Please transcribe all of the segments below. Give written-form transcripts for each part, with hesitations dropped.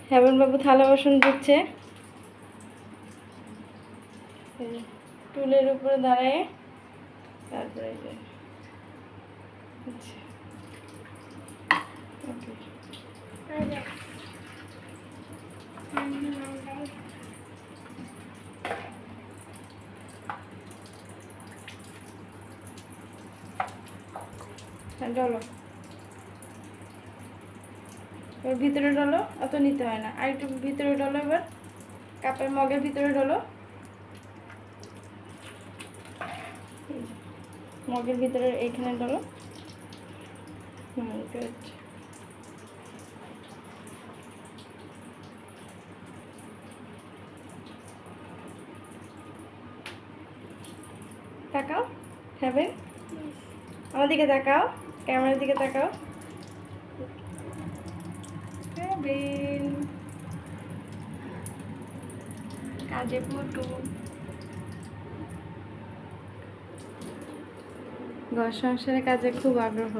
হেমন বাবু থালা বাসন দিচ্ছে টুলের উপরে দাঁড়ায়। তারপরে ডলো এবার ভিতরে ডলো, অত নিতে হয় না, আর একটু ভিতরে ডলো। এবার কাপের মগের ভিতরে ডলো, মগের ভিতরে এইখানে ডলো। গুড। তাকাও হ্যাভেন, আমার দিকে তাকাও, ক্যামেরার দিকে তাকাও। হ্যাভেন কাজে পুটু ঘর সংসারের কাজে খুব আগ্রহ।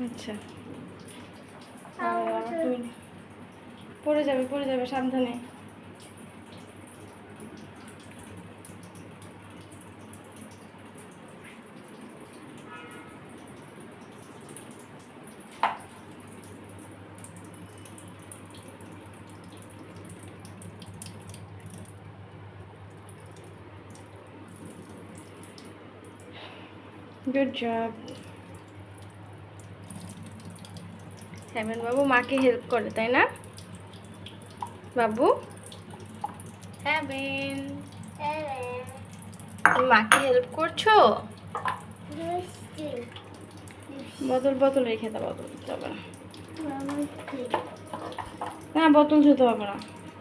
আচ্ছা পড়ে যাবে পড়ে যাবে, সাবধানে। Good job. হেমন বাবু মাকে হেল্প করে, তাই না বাবু? হেমন তুমি মাকে হেল্প করছো? বোতল বোতল রেখে দাও, বোতল দিতে হবে না, বোতল ধুতে হবে না।